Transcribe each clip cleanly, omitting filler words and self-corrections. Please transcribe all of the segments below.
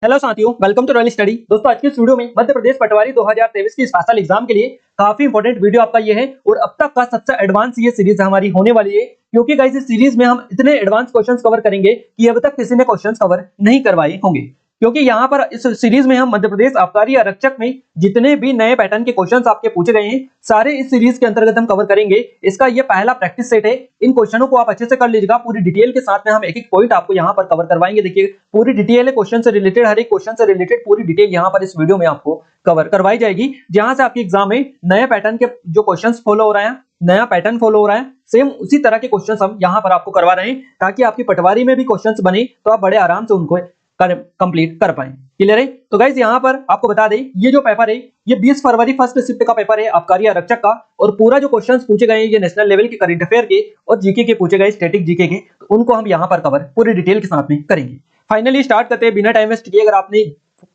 Hello साथियों, welcome to royal study. दोस्तों, आज की इस वीडियो में मध्य प्रदेश पटवारी 2023 की स्पेशल एग्जाम के लिए काफी इंपॉर्टेंट वीडियो आपका ये है और अब तक का सबसे एडवांस ये सीरीज हमारी होने वाली है, क्योंकि गाइस इस सीरीज में हम इतने एडवांस क्वेश्चंस कवर करेंगे कि अब तक किसी ने क्वेश्चंस कवर नहीं करवाए होंगे। क्योंकि यहाँ पर इस सीरीज में हम मध्य प्रदेश आबकारी आरक्षक में जितने भी नए पैटर्न के क्वेश्चंस आपके पूछे गए हैं, सारे इस सीरीज के अंतर्गत हम कवर करेंगे। इसका ये पहला प्रैक्टिस सेट है। इन क्वेश्चनों को आप अच्छे से कर लीजिएगा। पूरी डिटेल के साथ में हम एक एक पॉइंट आपको यहाँ पर कवर करवाएंगे। देखिए, पूरी डिटेल है, क्वेश्चन से रिलेटेड, हर एक क्वेश्चन से रिलेटेड पूरी डिटेल यहाँ पर इस वीडियो में आपको कवर करवाई जाएगी, जहां से आपके एग्जाम में नए पैटर्न के जो क्वेश्चंस फॉलो हो रहे हैं, नया पैटर्न फॉलो हो रहा है, सेम उसी तरह के क्वेश्चंस हम यहाँ पर आपको करवा रहे हैं, ताकि आपकी पटवारी में भी क्वेश्चंस बने तो आप बड़े आराम से उनको कंप्लीट कर पाए। क्लियर है? तो गाइस यहाँ पर आपको बता दें, ये जो पेपर है ये 20 फरवरी फर्स्ट शिफ्ट का पेपर है आबकारी आरक्षक का, और पूरा जो क्वेश्चंस पूछे गए हैं ये नेशनल लेवल के, करंट अफेयर के और जीके के पूछे गए, स्टैटिक जीके के, तो उनको हम यहाँ पर कवर पूरी डिटेल के साथ में करेंगे। फाइनली स्टार्ट करते हैं बिना टाइम वेस्ट किए। अगर आपने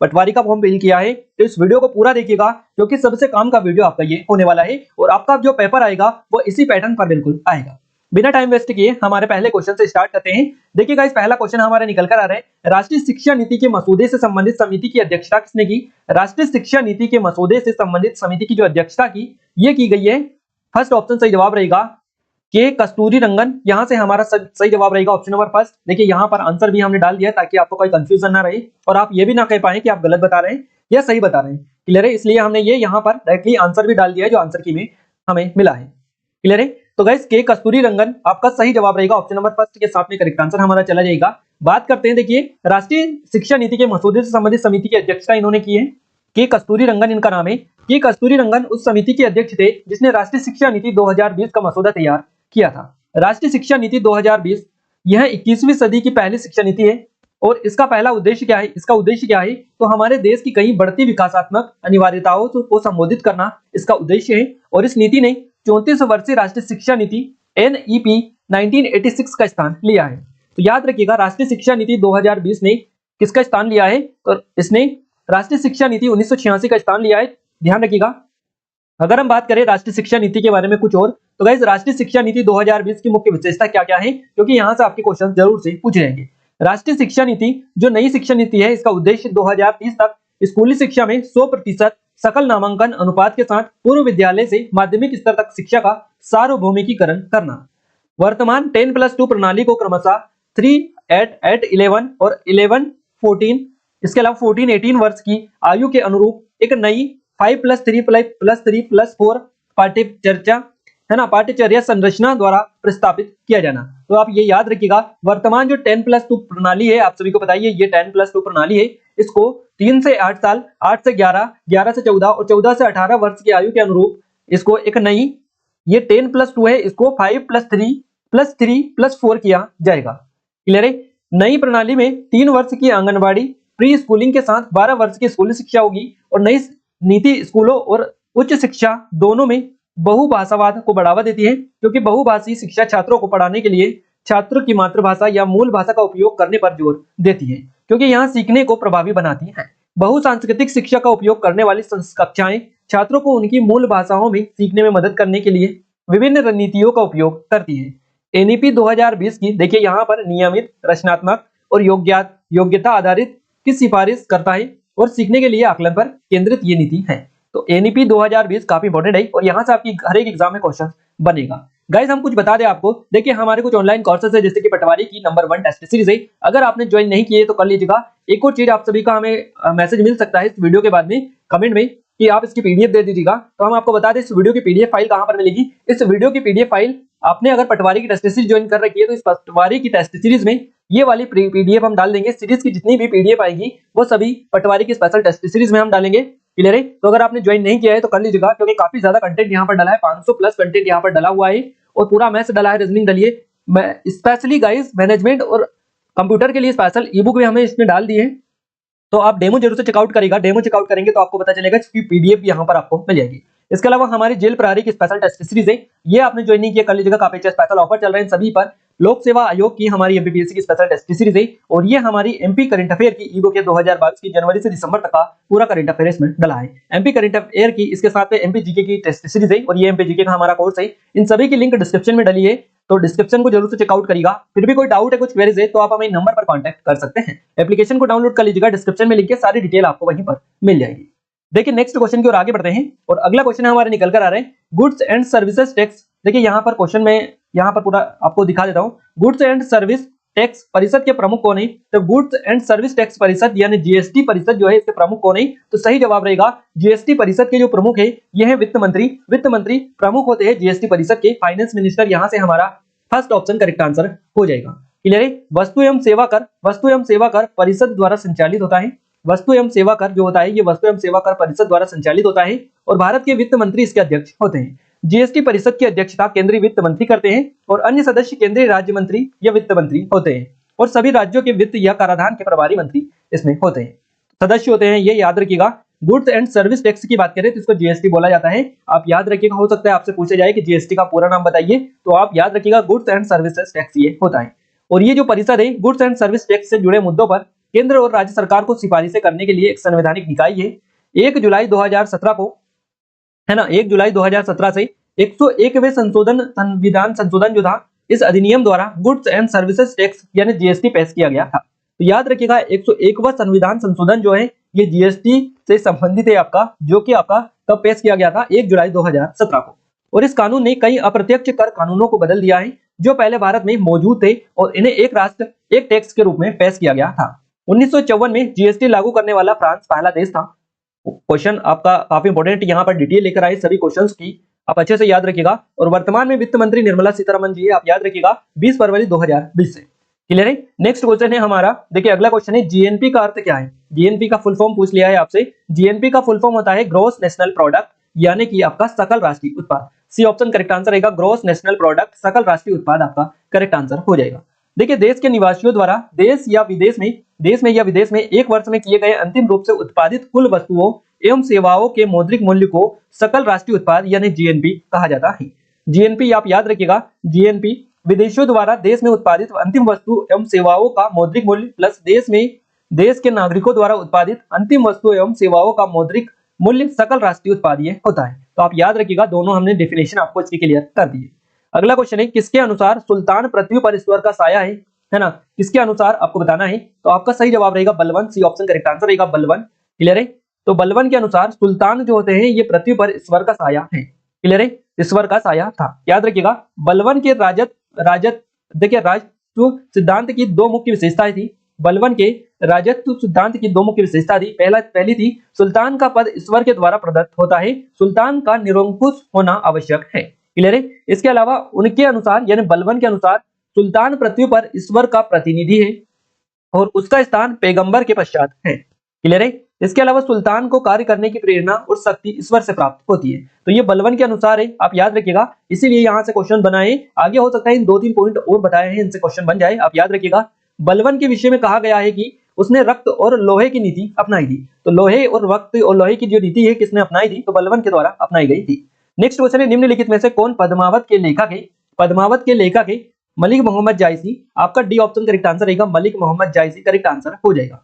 पटवारी का फॉर्म फिल किया है तो इस वीडियो को पूरा देखिएगा, क्योंकि सबसे काम का वीडियो आपका ये होने वाला है और आपका जो पेपर आएगा वो इसी पैटर्न पर बिल्कुल आएगा। बिना टाइम वेस्ट किए हमारे पहले क्वेश्चन से स्टार्ट करते हैं। देखिए गाइस, पहला क्वेश्चन हमारा निकल कर आ रहा है, राष्ट्रीय शिक्षा नीति के मसौदे से संबंधित समिति की अध्यक्षता किसने की? राष्ट्रीय शिक्षा नीति के मसौदे से संबंधित समिति की जो अध्यक्षता की, ये की गई है, फर्स्ट ऑप्शन सही जवाब रहेगा के कस्तूरी रंगन। यहां से हमारा सही जवाब रहेगा ऑप्शन नंबर फर्स्ट। देखिए, यहाँ पर आंसर भी हमने डाल दिया ताकि आपको कोई कंफ्यूजन ना रहे और आप ये भी ना कह पाए कि आप गलत बता रहे हैं या सही बता रहे हैं। क्लियर है? इसलिए हमने ये यहाँ पर डायरेक्टली आंसर भी डाल दिया है जो आंसर की में हमें मिला है। क्लियर है? तो गाइस, के कस्तूरी रंगन आपका सही जवाब रहेगा, ऑप्शन नंबर फर्स्ट के साथ में करेक्ट आंसर हमारा चला जाएगा। बात करते हैं, देखिए, राष्ट्रीय शिक्षा नीति के मसौदे से संबंधित समिति की अध्यक्षता इन्होंने की है, के कस्तूरी रंगन इनका नाम है। के कस्तूरी रंगन उस समिति के अध्यक्ष थे जिसने राष्ट्रीय शिक्षा नीति 2020 का मसौदा तैयार किया था। राष्ट्रीय शिक्षा नीति 2020 यह 21वीं सदी की पहली शिक्षा नीति है और इसका पहला उद्देश्य क्या है? इसका उद्देश्य क्या है? तो हमारे देश की कई बढ़ती विकासात्मक अनिवार्यताओं को संबोधित करना इसका उद्देश्य है। और इस नीति ने 34 वर्षीय राष्ट्रीय शिक्षा नीति NEP 1986 का स्थान लिया है। तो याद रखिएगा, राष्ट्रीय शिक्षा नीति 2020 ने किसका स्थान लिया है? तो इसने राष्ट्रीय शिक्षा नीति 1986 का स्थान लिया है। ध्यान रखिएगा। अगर हम बात करें राष्ट्रीय शिक्षा नीति के बारे में कुछ और, तो गाइस, राष्ट्रीय शिक्षा नीति 2020 की मुख्य विशेषता क्या क्या है, क्योंकि यहां से आपके क्वेश्चन जरूर से पूछे जाएंगे। राष्ट्रीय शिक्षा नीति जो नई शिक्षा नीति है, इसका उद्देश्य 2030 तक स्कूली शिक्षा में 100% सकल नामांकन अनुपात के साथ पूर्व विद्यालय से माध्यमिक स्तर तक शिक्षा का सार्वभौमिकीकरण करना। वर्तमान 10+2 प्रणाली को क्रमशः 3-8-11 और 11-14, इसके अलावा 14-18 वर्ष की आयु के अनुरूप एक नई 5+3+3+4 पाठ्यचर्या संरचना द्वारा प्रस्तावित किया जाना। तो आप ये याद रखिएगा, वर्तमान जो 10+2 प्रणाली है, आप सभी को बताइए, ये 10+2 प्रणाली है, इसको 3 से 8 साल, 8 से 11, 11 से 14 और 14 से 18 वर्ष की आयु के अनुरूप इसको एक नई, ये 10+2 है, इसको 5+3+3+4 किया जाएगा। क्लियर है? नई प्रणाली में 3 वर्ष की आंगनबाड़ी प्री स्कूलिंग के साथ 12 वर्ष की स्कूली शिक्षा होगी और नई नीति स्कूलों और उच्च शिक्षा दोनों में बहुभाषावाद को बढ़ावा देती है, क्योंकि बहुभाषी शिक्षा छात्रों को पढ़ाने के लिए छात्र की मातृभाषा या मूल भाषा का उपयोग करने पर जोर देती है, क्योंकि यहाँ सीखने को प्रभावी बनाती है। बहुसांस्कृतिक शिक्षा का उपयोग करने वाली कक्षाएं छात्रों को उनकी मूल भाषाओं में सीखने में मदद करने के लिए विभिन्न रणनीतियों का उपयोग करती है। NEP 2020 की, देखिए, यहाँ पर नियमित, रचनात्मक और योग्यता आधारित की सिफारिश करता है और सीखने के लिए आकलन पर केंद्रित ये नीति है। तो NEP 2020 काफी इंपॉर्टेंट है और यहाँ से आपकी हर एक एग्जाम में क्वेश्चन बनेगा। गाइस, हम कुछ बता दें आपको, देखिए, हमारे कुछ ऑनलाइन कोर्सेज है, जैसे कि पटवारी की नंबर 1 टेस्ट सीरीज है। अगर आपने ज्वाइन नहीं किए तो कर लीजिएगा। एक और चीज, आप सभी का हमें मैसेज मिल सकता है इस वीडियो के बाद में कमेंट में कि आप इसकी PDF दे दीजिएगा। तो हम आपको बता दें इस वीडियो की PDF फाइल कहां पर मिलेगी। इस वीडियो की PDF फाइल आपने अगर पटवारी की टेस्ट सीरीज ज्वाइन कर रखी है तो इस पटवारी की टेस्ट सीरीज में ये वाली PDF हम डाल देंगे। सीरीज की जितनी भी PDF आएगी वो सभी पटवारी की स्पेशल टेस्ट सीरीज में हम डालेंगे। क्लियर है? तो अगर आपने ज्वाइन नहीं किया है तो कर लीजिएगा, क्योंकि काफी ज्यादा कंटेंट यहाँ पर डला है, 500 प्लस कंटेंट यहाँ पर डला हुआ है और पूरा मैथ्स डला है, रीजनिंग डली है। मैं स्पेशली गाइस मैनेजमेंट और कंप्यूटर के लिए स्पेशल ई-बुक भी हमें इसमें डाल दी है, तो आप डेमो जरूर से चेकआउट करेगा। डेमो चेकआउट करेंगे तो आपको पता चलेगा, इसकी PDF भी यहाँ पर आपको मिल जाएगी। इसके अलावा हमारी जेल प्रहरी की स्पेशल टेस्ट सीरीज है, ये आपने ज्वाइन नहीं किया कर लीजिएगा, काफी अच्छा स्पेशल ऑफर चल रहे हैं सभी पर। लोक सेवा आयोग की हमारी MPPSC की स्पेशल टेस्ट सीरीज है और ये हमारी MP करंट अफेयर की ई-बुक है, 2022 की जनवरी से दिसंबर तक का पूरा करंट अफेयर इसमें डला है। MP करंट अफेयर की, इसके साथ में MP GK की टेस्ट सीरीज है और ये MP GK का हमारा कोर्स है। इन सभी की लिंक डिस्क्रिप्शन में डली है, तो डिस्क्रिप्शन को जरूर से चेकआउट करिएगा। फिर भी कोई डाउट है, कुछ क्वेरीज है तो आप हमें नंबर पर कांटेक्ट कर सकते हैं। एप्लीकेशन को डाउनलोड कर लीजिएगा, डिस्क्रिप्शन में लिंक है, सारी डिटेल आपको वहीं पर मिल जाएगी। देखिए नेक्स्ट क्वेश्चन की ओर आगे बढ़ते हैं और अगला क्वेश्चन हमारे निकल कर आ रहे हैं गुड्स एंड सर्विसेज टैक्स। देखिए यहाँ पर क्वेश्चन में यहाँ पर पूरा आपको दिखा देता हूँ। गुड्स एंड सर्विस टैक्स परिषद के प्रमुख कौन है? तो गुड्स एंड सर्विस टैक्स परिषद यानी जीएसटी परिषद जो है इसके प्रमुख कौन है? तो सही जवाब रहेगा जीएसटी परिषद के जो प्रमुख है ये है वित्त मंत्री। वित्त मंत्री प्रमुख होते हैं जीएसटी परिषद के। फाइनेंस मिनिस्टर यहाँ से हमारा फर्स्ट ऑप्शन करेक्ट आंसर हो जाएगा। क्लियर है? वस्तु एवं सेवा कर परिषद द्वारा संचालित होता है। वस्तु एवं सेवा कर जो होता है ये वस्तु एवं सेवा कर परिषद द्वारा संचालित होता है और भारत के वित्त मंत्री इसके अध्यक्ष होते हैं। जीएसटी परिषद की अध्यक्षता केंद्रीय वित्त मंत्री करते हैं और अन्य सदस्य केंद्रीय राज्य मंत्री या वित्त मंत्री होते हैं और सभी राज्यों के वित्त या कराधान के प्रभारी मंत्री इसमें होते हैं, सदस्य होते हैं। ये याद रखिएगा। गुड्स एंड सर्विस टैक्स की बात करें तो इसको जीएसटी बोला जाता है। आप याद रखिएगा, हो सकता है आपसे पूछा जाए कि जीएसटी का पूरा नाम बताइए, तो आप याद रखिएगा गुड्स एंड सर्विसेज टैक्स ये होता है। और ये जो परिषद है गुड्स एंड सर्विस टैक्स से जुड़े मुद्दों पर केंद्र और राज्य सरकार को सिफारिशें करने के लिए एक संवैधानिक निकाय है। 1 जुलाई 2017 को है ना, 1 जुलाई 2017 से 101वें संविधान संशोधन जो था इस अधिनियम द्वारा गुड्स एंड सर्विसेज टैक्स यानी जीएसटी पेश किया गया था। तो याद रखिएगा 101वां संविधान संशोधन जो है ये जीएसटी से संबंधित है आपका, जो कि आपका कब पेश किया गया था? 1 जुलाई 2017 को। और इस कानून ने कई अप्रत्यक्ष कर कानूनों को बदल दिया है जो पहले भारत में मौजूद थे और इन्हें एक राष्ट्र एक टैक्स के रूप में पेश किया गया था। 1954 में जीएसटी लागू करने वाला फ्रांस पहला देश था। क्वेश्चन आपका काफी इंपोर्टेंट, यहाँ पर डिटेल लेकर आए सभी क्वेश्चंस की, आप अच्छे से याद रखिएगा। और वर्तमान में वित्त मंत्री निर्मला सीतारमण जी है, आप याद रखिएगा 20 फरवरी 2020 से। क्लियर है? नेक्स्ट क्वेश्चन है हमारा, देखिए अगला क्वेश्चन है जीएनपी का अर्थ क्या है? जीएनपी का फुल फॉर्म पूछ लिया है आपसे। जीएनपी का फुल फॉर्म होता है ग्रॉस नेशनल प्रोडक्ट, यानी कि आपका सकल राष्ट्रीय उत्पाद। सी ऑप्शन करेक्ट आंसर रहेगा, ग्रॉस नेशनल प्रोडक्ट सकल राष्ट्रीय उत्पाद आपका करेक्ट आंसर हो जाएगा। देखिए देश के निवासियों द्वारा देश या विदेश में एक वर्ष में किए गए अंतिम रूप से उत्पादित कुल वस्तुओं एवं सेवाओं के मौद्रिक मूल्य को सकल राष्ट्रीय उत्पाद यानी जीएनपी कहा जाता है। जीएनपी आप याद रखिएगा, जीएनपी विदेशियों द्वारा देश में उत्पादित अंतिम वस्तु एवं सेवाओं का मौद्रिक मूल्य प्लस देश के नागरिकों द्वारा उत्पादित अंतिम वस्तु एवं सेवाओं का मौद्रिक मूल्य सकल राष्ट्रीय उत्पाद ये होता है। तो आप याद रखिएगा, दोनों हमने डेफिनेशन आपको इसकी क्लियर कर दी है। अगला क्वेश्चन है किसके अनुसार सुल्तान पृथ्वी पर ईश्वर का साया है ना? किसके अनुसार आपको बताना है। तो आपका सही जवाब रहेगा बलवन। सी ऑप्शन करेक्ट आंसर रहेगा बलवन। क्लियर है? तो बलवन के अनुसार सुल्तान जो होते हैं ये पृथ्वी पर ईश्वर का साया है। क्लियर है? ईश्वर का साया था, याद रखिएगा। बलवन के देखिए राजत्व सिद्धांत की दो मुख्य विशेषताएं थी। बलवन के राजत्व सिद्धांत की दो मुख्य विशेषता थी। पहली थी सुल्तान का पद ईश्वर के द्वारा प्रदत्त होता है, सुल्तान का निरंकुश होना आवश्यक है। क्लियर है? इसके अलावा उनके अनुसार यानी बलवन के अनुसार सुल्तान पृथ्वी पर ईश्वर का प्रतिनिधि है और उसका स्थान पैगंबर के पश्चात है। क्लियर है? इसके अलावा सुल्तान को कार्य करने की प्रेरणा और शक्ति ईश्वर से प्राप्त होती है। तो ये बलवन के अनुसार है, आप याद रखिएगा। इसीलिए यहाँ से क्वेश्चन बनाए, आगे हो सकता है इन 2-3 पॉइंट और बताए हैं इनसे क्वेश्चन बन जाए। आप याद रखिएगा बलवन के विषय में कहा गया है कि उसने रक्त और लोहे की नीति अपनाई थी। तो लोहे और रक्त और लोहे की जो नीति है किसने अपनाई थी? तो बलवन के द्वारा अपनाई गई थी। नेक्स्ट क्वेश्चन है निम्नलिखित में से कौन पद्मावत के लेखक है? मलिक मोहम्मद जायसी। आपका डी ऑप्शन करेक्ट आंसर रहेगा, मलिक मोहम्मद जायसी करेक्ट आंसर हो जाएगा।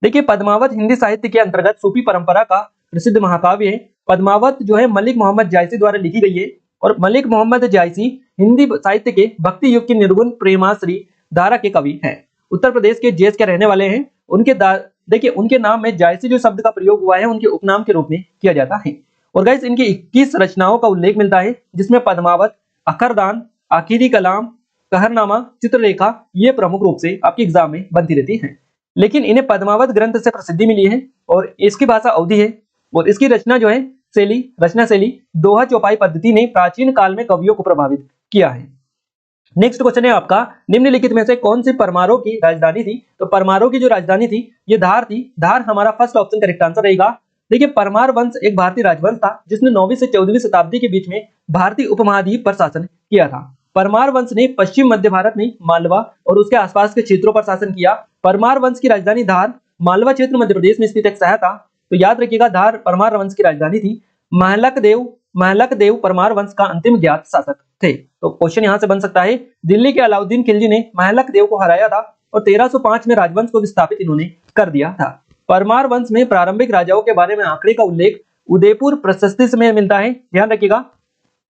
देखिए पद्मावत हिंदी साहित्य के अंतर्गत सूफी परंपरा का प्रसिद्ध महाकाव्य है। पद्मावत जो है मलिक मोहम्मद जायसी द्वारा लिखी गई है और मलिक मोहम्मद जायसी हिंदी साहित्य के भक्ति युग की निर्गुण प्रेमाश्री धारा के कवि हैं। उत्तर प्रदेश के जेस के रहने वाले हैं। देखिए उनके नाम में जायसी जो शब्द का प्रयोग हुआ है उनके उपनाम के रूप में किया जाता है। और गाइस इनकी 21 रचनाओं का उल्लेख मिलता है जिसमें पद्मावत, अखरदान, आखिरी कलाम, कहरनामा, चित्ररेखा ये प्रमुख रूप से आपके एग्जाम में बनती रहती हैं। लेकिन इन्हें पद्मावत ग्रंथ से प्रसिद्धि मिली है और इसकी भाषा अवधी है और इसकी रचना जो है रचना शैली दोहा चौपाई पद्धति ने प्राचीन काल में कवियों को प्रभावित किया है। नेक्स्ट क्वेश्चन है आपका निम्नलिखित में से कौन सी परमारों की राजधानी थी? तो परमारों की जो राजधानी थी ये धार थी। धार हमारा फर्स्ट ऑप्शन करेक्ट आंसर रहेगा। देखिए परमार वंश एक भारतीय राजवंश था जिसने 9वीं से 14वीं शताब्दी के बीच में भारतीय उपमहाद्वीप पर शासन किया था। परमार वंश ने पश्चिम मध्य भारत में मालवा और उसके आसपास के क्षेत्रों पर शासन किया। परमार वंश की राजधानी धार मालवा क्षेत्र मध्य प्रदेश में स्थित एक शहर था। तो याद रखिएगा धार परमार वंश की राजधानी थी। महलक देव परमार वंश का अंतिम ज्ञात शासक थे। तो क्वेश्चन यहां से बन सकता है दिल्ली के अलाउद्दीन खिलजी ने महलक देव को हराया था और 1305 में राजवंश को विस्थापित इन्होंने कर दिया था। परमार वंश में प्रारंभिक राजाओं के बारे में आंकड़े का उल्लेख उदयपुर प्रशस्ति में मिलता है, ध्यान रखिएगा।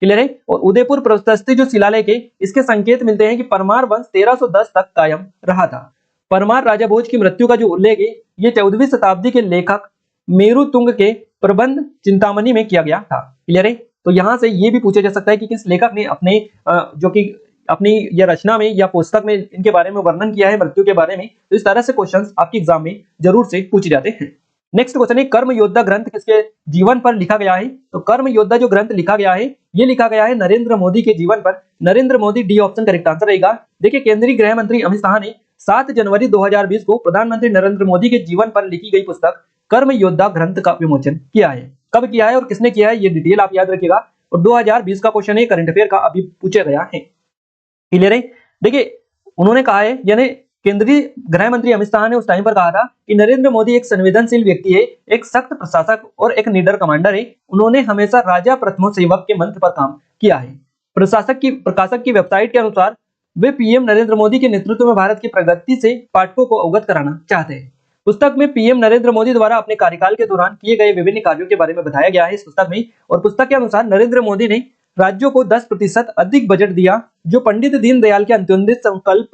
क्लियर है। और उदयपुर प्रशस्ति जो शिलालेख है, इसके संकेत मिलते हैं कि परमार वंश 1310 तक कायम रहा था। परमार राजा भोज की मृत्यु का जो उल्लेख है, ये 14वीं शताब्दी के लेखक मेरुतुंग के प्रबंध चिंतामणि में किया गया था। क्लियर है। तो यहाँ से ये भी पूछा जा सकता है कि किस लेखक ने अपने जो कि अपनी या रचना में या पुस्तक में इनके बारे में वर्णन किया है मृत्यु के बारे में। तो इस तरह से क्वेश्चंस आपके एग्जाम में जरूर से पूछे जाते हैं। नेक्स्ट क्वेश्चन है, कर्म योद्धा ग्रंथ किसके जीवन पर लिखा गया है? तो कर्म योद्धा जो ग्रंथ लिखा गया है, ये लिखा गया है नरेंद्र मोदी के जीवन पर। Narendra Modi, D option correct answer रहेगा। देखिए, केंद्रीय गृह मंत्री अमित शाह ने 7 जनवरी 2020 को प्रधानमंत्री नरेंद्र मोदी के जीवन पर लिखी गई पुस्तक कर्म योद्धा ग्रंथ का विमोचन किया है। कब किया है और किसने किया है, ये डिटेल आप याद रखिएगा। और 2020 का क्वेश्चन है, करंट अफेयर का अभी पूछा गया है। क्लियर है। देखिए, उन्होंने कहा है, यानी केंद्रीय गृह मंत्री अमित शाह ने उस टाइम पर कहा था कि नरेंद्र मोदी एक संवेदनशील व्यक्ति है, एक सख्त प्रशासक और एक निडर कमांडर है। उन्होंने हमेशा राजा प्रथमो सेवक के मंत्र पर काम किया है। प्रकाशक की वेबसाइट के अनुसार वे पीएम नरेंद्र मोदी के नेतृत्व में भारत की प्रगति से पाठकों को अवगत कराना चाहते हैं। पुस्तक में पीएम नरेंद्र मोदी द्वारा अपने कार्यकाल के दौरान किए गए विभिन्न कार्यों के बारे में बताया गया है इस पुस्तक में। और पुस्तक के अनुसार नरेंद्र मोदी ने राज्यों को 10% अधिक बजट दिया, जो पंडित दीनदयाल के अंत्योदय संकल्प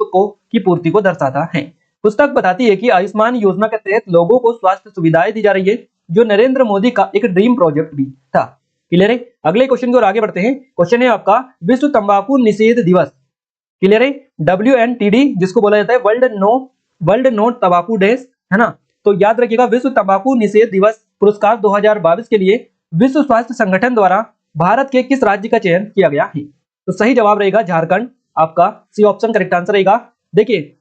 की पूर्ति को दर्शाता है। पुस्तक बताती है कि आयुष्मान योजना के तहत लोगों को स्वास्थ्य सुविधाएं दी जा रही है, जो नरेंद्र मोदी का एक ड्रीम प्रोजेक्ट भी था। क्लियर है। अगले क्वेश्चन की ओर आगे बढ़ते हैं। क्वेश्चन है आपका, विश्व तंबाकू निषेध दिवस। क्लियर है। WNTD जिसको बोला जाता है वर्ल्ड नो तंबाकू डे, है ना। तो याद रखिएगा, विश्व तंबाकू निषेध दिवस पुरस्कार 2022 के लिए विश्व स्वास्थ्य संगठन द्वारा भारत के किस राज्य का चयन किया गया है? तो सही जवाब रहेगा झारखंड। आपका सी ऑप्शन करेक्ट आंसर रहेगा। देखिए,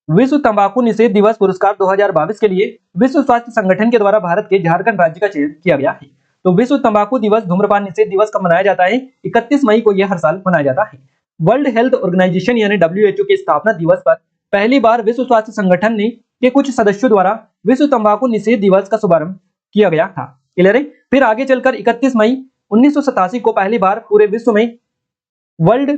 विश्व तंबाकू निषेध दिवस पुरस्कार 2022 के लिए विश्व स्वास्थ्य संगठन के द्वारा भारत के झारखंड राज्य का चयन किया गया है। तो विश्व तंबाकू दिवस, धूम्रपान निषेध दिवस कब मनाया जाता है? 31 मई को यह हर साल मनाया जाता है। वर्ल्ड हेल्थ ऑर्गेनाइजेशन यानी WHO के स्थापना दिवस पर पहली बार विश्व स्वास्थ्य संगठन ने के कुछ सदस्यों द्वारा विश्व तंबाकू निषेध दिवस का शुभारंभ किया गया था। क्लियर है। फिर आगे चलकर 31 मई 1987 को पहली बार पूरे विश्व में वर्ल्ड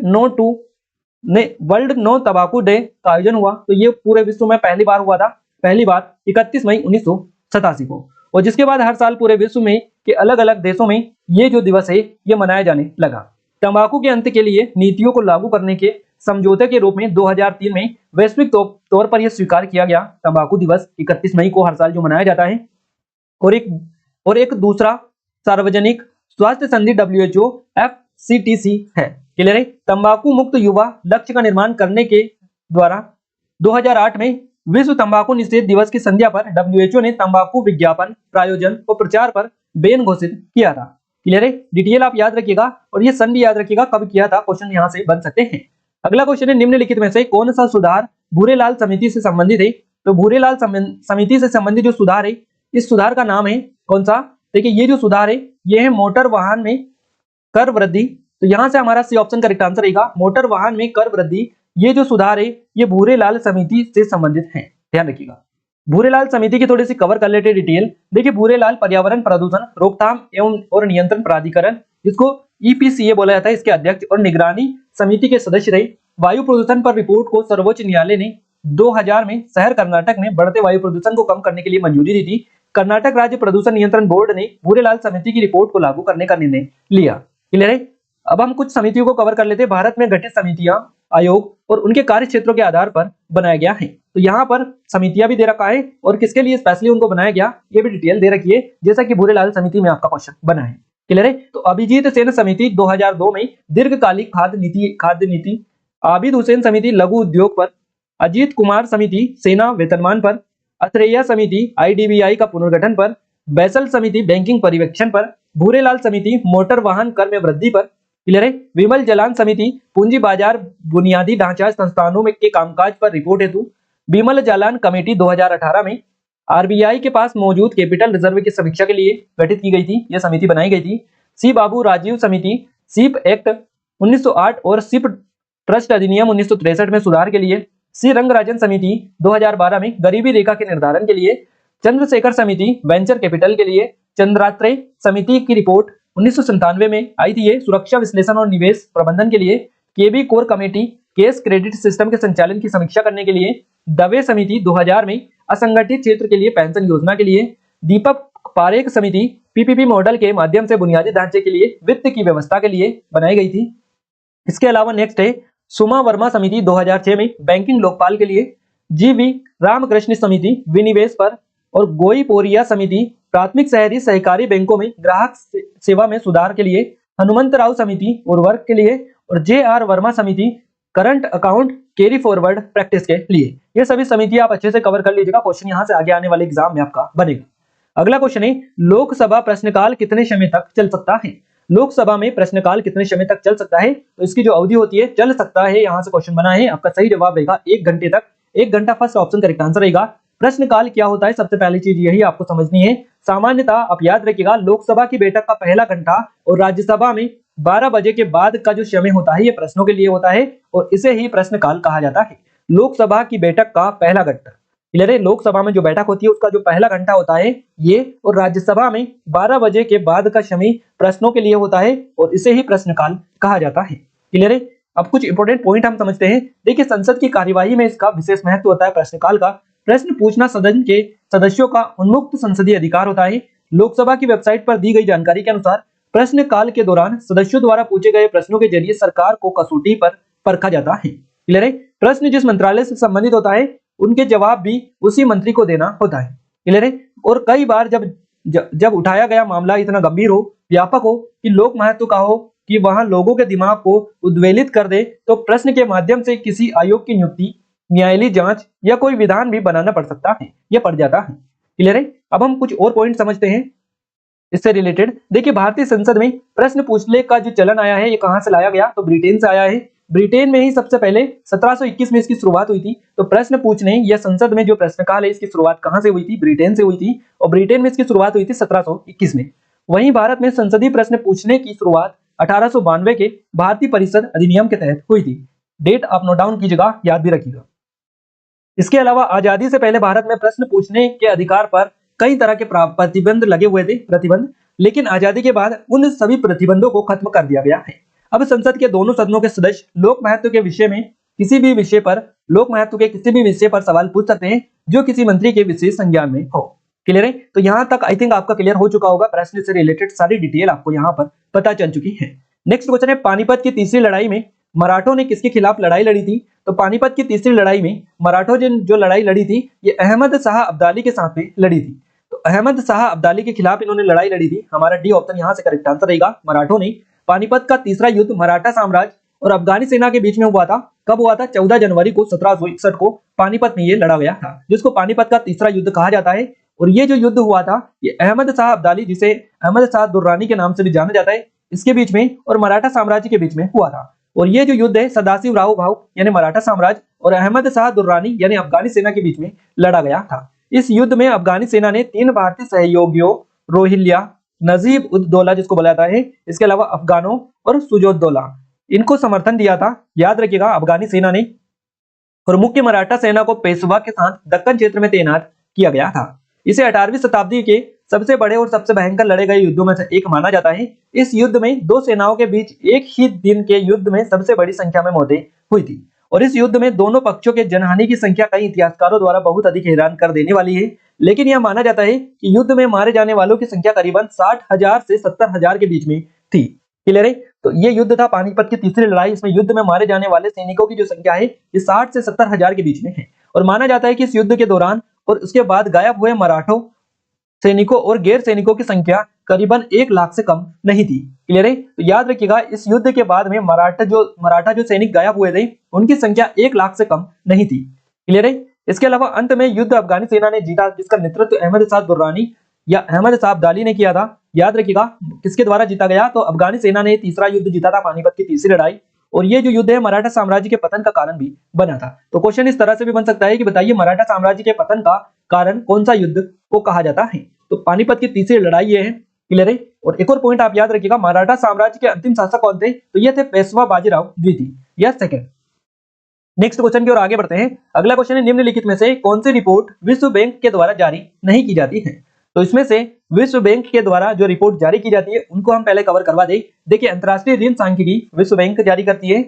नो तंबाकू डे का आयोजन हुआ। तो ये पूरे विश्व में पहली बार हुआ था, पहली बार 31 मई 1987 को। और जिसके बाद हर साल पूरे विश्व में के अलग अलग देशों में ये जो दिवस है ये मनाया जाने लगा। तंबाकू के अंत के लिए नीतियों को लागू करने के समझौते के रूप में 2003 में वैश्विक तौर पर यह स्वीकार किया गया। तंबाकू दिवस 31 मई को हर साल जो मनाया जाता है। और एक दूसरा सार्वजनिक स्वास्थ्य संधि WHO FCTC है। क्लियर है। तंबाकू मुक्त युवा लक्ष्य का निर्माण करने के द्वारा 2008 में विश्व तंबाकू निषेध दिवस की संध्या पर WHO ने तंबाकू विज्ञापन, प्रायोजन और प्रचार पर बैन घोषित किया था। क्लियर है। डिटेल आप याद रखिएगा और ये सन भी याद रखिएगा कब किया था, क्वेश्चन यहाँ से बन सकते हैं। अगला क्वेश्चन है, निम्नलिखित में से कौन सा सुधार भूरेलाल समिति से संबंधित है? तो भूरेलाल समिति से संबंधित जो सुधार है, इस सुधार का नाम है कौन सा? देखिए, ये जो सुधार है ये है मोटर वाहन में कर वृद्धि। तो यहां से हमारा सी ऑप्शन करेक्ट आंसर रहेगा, मोटर वाहन में कर वृद्धि। ये जो सुधार है ये भूरेलाल समिति से संबंधित है, ध्यान रखिएगा। भूरेलाल समिति की थोड़ी सी कवर कर लेते डिटेल। देखिए, भूरेलाल पर्यावरण प्रदूषण रोकथाम एवं और नियंत्रण प्राधिकरण, जिसको EPCA बोला जाता है, इसके अध्यक्ष और निगरानी समिति के सदस्य रहे। वायु प्रदूषण पर रिपोर्ट को सर्वोच्च न्यायालय ने 2000 में शहर कर्नाटक में बढ़ते वायु प्रदूषण को कम करने के लिए मंजूरी दी थी। कर्नाटक राज्य प्रदूषण नियंत्रण बोर्ड ने भूरेलाल समिति की रिपोर्ट को लागू करने का निर्णय लिया। क्लियर है। अब हम कुछ समितियों को कवर कर लेते हैं। भारत में गठित समितियां, आयोग और उनके कार्य क्षेत्रों के आधार पर बनाया गया है। तो यहाँ पर समितियां भी दे रखा है और किसके लिए स्पेशली उनको बनाया गया ये भी डिटेल दे रखी है, जैसा कि भूरेलाल समिति में आपका क्वेश्चन बना है। क्लियर है। तो अभिजीत सेन समिति 2002 में दीर्घकालिक खाद्य नीति, आबिद हुसैन समिति लघु उद्योग पर, अजीत कुमार समिति सेना वेतनमान पर, अथरेया समिति IDBI का पुनर्गठन पर, बैसल समिति बैंकिंग पर्यवेक्षण पर, भूरेलाल समिति मोटर वाहन कर में वृद्धि पर। क्लियर है। विमल जलान समिति पूंजी बाजार बुनियादी ढांचा संस्थानों में के कामकाज पर रिपोर्ट हेतु। विमल जालान कमेटी 2018 में RBI के पास मौजूद कैपिटल रिजर्व की समीक्षा के लिए गठित की गई थी, यह समिति बनाई गई थी। सी बाबू राजीव समिति सिप एक्ट 1908 और सिप ट्रस्ट अधिनियम 1963 में सुधार के लिए। सी रंगराजन समिति 2012 में गरीबी रेखा के निर्धारण के लिए। चंद्रशेखर समिति वेंचर कैपिटल के लिए। चंद्रात्रे समिति की रिपोर्ट 1997 में आई थी, ये सुरक्षा विश्लेषण और निवेश प्रबंधन के लिए। KB core committee case credit system के संचालन की समीक्षा करने के लिए। दवे समिति 2000 में असंगठित क्षेत्र के लिए पेंशन योजना के लिए। दीपक पारेख समिति पीपीपी मॉडल के माध्यम से बुनियादी ढांचे के लिए वित्त की व्यवस्था के लिए बनाई गई थी। इसके अलावा नेक्स्ट है सुमा वर्मा समिति 2006 में बैंकिंग लोकपाल के लिए, जीवी रामकृष्ण समिति विनिवेश पर, और गोई पोरिया समिति प्राथमिक शहरी सहकारी बैंकों में ग्राहक सेवा में सुधार के लिए, हनुमंतराव समिति उर्वरक के लिए, और जे.आर. वर्मा समिति current account carry forward practice के लिए। ये सभी समितियां आप अच्छे से कवर कर लीजिएगा, क्वेश्चन यहां से आगे आने वाले एग्जाम में आपका बनेगा। अगला क्वेश्चन है लोकसभा प्रश्नकाल कितने समय तक चल सकता है। लोकसभा में प्रश्नकाल कितने समय तक चल सकता है, तो इसकी जो अवधि होती है चल सकता है, यहां से क्वेश्चन बना है। आपका सही जवाब रहेगा 1 घंटे तक। 1 घंटा फर्स्ट ऑप्शन करेक्ट आंसर रहेगा। प्रश्नकाल क्या होता है, सबसे पहली चीज यही आपको समझनी है। सामान्यतः आप याद रखिएगा लोकसभा की बैठक का पहला घंटा और राज्यसभा में 12 बजे के बाद का जो समय होता है ये प्रश्नों के लिए होता है और इसे ही प्रश्नकाल कहा जाता है। लोकसभा की बैठक का पहला घंटा, क्लियर है। लोकसभा में जो बैठक होती है उसका जो पहला घंटा होता है ये, और राज्यसभा में 12 बजे के बाद का समय प्रश्नों के लिए होता है और इसे ही प्रश्नकाल कहा जाता है, क्लियर है। अब कुछ इंपोर्टेंट पॉइंट हम समझते हैं। देखिए संसद की कार्यवाही में इसका विशेष महत्व होता है प्रश्नकाल का। प्रश्न पूछना सदन के सदस्यों का उन्मुक्त संसदीय अधिकार होता है। लोकसभा की वेबसाइट पर दी गई जानकारी के अनुसार प्रश्नकाल के दौरान सदस्यों द्वारा पूछे गए प्रश्नों के जरिए सरकार को कसौटी पर परखा जाता है, क्लियर है। प्रश्न जिस मंत्रालय से संबंधित होता है उनके जवाब भी उसी मंत्री को देना होता है, क्लियर है। और कई बार जब उठाया गया मामला इतना गंभीर हो, व्यापक हो, कि लोक महत्व का हो, कि वहां लोगों के दिमाग को उद्वेलित कर दे, तो प्रश्न के माध्यम से किसी आयोग की नियुक्ति, न्यायालयी जांच या कोई विधान भी बनाना पड़ सकता है, यह पड़ जाता है, क्लियर है। अब हम कुछ और पॉइंट समझते हैं इससे रिलेटेड। देखिए भारतीय संसद में प्रश्न पूछने का जो चलन आया है ये कहां से लाया गया, तो ब्रिटेन से आया है। ब्रिटेन में ही सबसे पहले 1721 में इसकी शुरुआत हुई थी। तो प्रश्न पूछने या संसद में जो प्रश्नकाल है इसकी शुरुआत कहां से हुई थी, ब्रिटेन से हुई थी, और ब्रिटेन में इसकी शुरुआत हुई थी 1721 में। वहीं भारत में संसदीय प्रश्न पूछने की शुरुआत 1892 के भारतीय परिषद अधिनियम के तहत हुई थी। डेट आप नोट डाउन कीजिएगा, याद भी रखिएगा। इसके अलावा आजादी से पहले भारत में प्रश्न पूछने के अधिकार पर कई तरह के प्रतिबंध लगे हुए थे, लेकिन आजादी के बाद उन सभी प्रतिबंधों को खत्म कर दिया गया है। अब संसद के दोनों सदनों के सदस्य लोक महत्व के विषय में किसी भी विषय पर सवाल पूछ सकते हैं जो किसी मंत्री के विशेष संज्ञान में हो, क्लियर है। तो यहाँ तक आई थिंक आपका क्लियर हो चुका होगा। प्रश्न से रिलेटेड सारी डिटेल आपको यहाँ पर पता चल चुकी है। नेक्स्ट क्वेश्चन है पानीपत की तीसरी लड़ाई में मराठों ने किसके खिलाफ लड़ाई लड़ी थी। तो पानीपत की तीसरी लड़ाई में मराठों ने जो लड़ाई लड़ी थी ये अहमद शाह अब्दाली के साथ में लड़ी थी। तो अहमद शाह अब्दाली के खिलाफ इन्होंने लड़ाई लड़ी थी। हमारा डी ऑप्शन यहाँ से करेक्ट आंसर रहेगा। मराठों ने पानीपत का तीसरा युद्ध मराठा साम्राज्य और अफगानी सेना के बीच में हुआ था। कब हुआ था, 14 जनवरी को 1761 को पानीपत में ये लड़ा गया था, जिसको पानीपत का तीसरा युद्ध कहा जाता है। और ये जो युद्ध हुआ था ये अहमद शाह अब्दाली, जिसे अहमद शाह दुर्रानी के नाम से भी जाना जाता है, इसके बीच में और मराठा साम्राज्य के बीच में हुआ था। और ये जो युद्ध है सदाशिव राव भाऊ यानी मराठा साम्राज्य और अहमद शाह दुर्रानी यानी अफगानी सेना के बीच में लड़ा गया था। इस युद्ध में अफगानी सेना ने 3 भारतीय सहयोगियों रोहिल्ला, नजीब उद दौला जिसको बोला जाता है, इसके अलावा अफगानों और सुजोदौला, इनको समर्थन दिया था। याद रखिएगा अफगानी सेना ने। और मुख्य मराठा सेना को पेशवा के साथ दक्कन क्षेत्र में तैनात किया गया था। इसे 18वीं शताब्दी के सबसे बड़े और सबसे भयंकर लड़े गए युद्धों में से एक माना जाता है। इस युद्ध में 2 सेनाओं के बीच एक ही दिन के युद्ध में सबसे बड़ी संख्या में मौतें हुई थी। और इस युद्ध में दोनों पक्षों के जनहानि की संख्या कई इतिहासकारों द्वारा बहुत अधिक हैरान कर देने वाली है। लेकिन यह माना जाता है कि युद्ध में मारे जाने वालों की संख्या करीबन 60,000 से 70,000 के बीच में थी, क्लियर है। तो ये युद्ध था पानीपत की तीसरी लड़ाई। इसमें युद्ध में मारे जाने वाले सैनिकों की जो संख्या है ये 60 से 70,000 के बीच में है। और माना जाता है कि इस युद्ध के दौरान और उसके बाद गायब हुए मराठों सैनिकों और गैर सैनिकों की संख्या करीबन 1 लाख से कम नहीं थी, क्लियर है। तो याद रखिएगा इस युद्ध के बाद में मराठा जो सैनिक गायब हुए थे उनकी संख्या 1 लाख से कम नहीं थी, क्लियर है। इसके अलावा अंत में युद्ध अफगानी सेना ने जीता, जिसका नेतृत्व अहमद शाह दुर्रानी या अहमद शाह अब्दाली ने किया था। याद रखिएगा किसके द्वारा जीता गया, तो अफगानी सेना ने तीसरा युद्ध जीता था, पानीपत की तीसरी लड़ाई। और ये जो युद्ध है मराठा साम्राज्य के पतन का कारण भी बना था। तो क्वेश्चन इस तरह से भी बन सकता है कि बताइए मराठा साम्राज्य के पतन का कारण कौन सा युद्ध को कहा जाता है। तो पानीपत की तीसरी लड़ाई ये है, क्लियर है। और एक और पॉइंट आप याद रखिएगा, मराठा साम्राज्य के अंतिम शासक कौन थे, तो ये थे पेशवा बाजीराव द्वितीय या सेकंड। नेक्स्ट क्वेश्चन की ओर आगे बढ़ते हैं। अगला क्वेश्चन है निम्नलिखित में से कौन सी रिपोर्ट विश्व बैंक के द्वारा जारी नहीं की जाती है। तो इसमें से विश्व बैंक के द्वारा जो रिपोर्ट जारी की जाती है उनको हम पहले कवर करवा दें। देखिए अंतरराष्ट्रीय ऋण सांख्यिकी विश्व बैंक जारी करती है।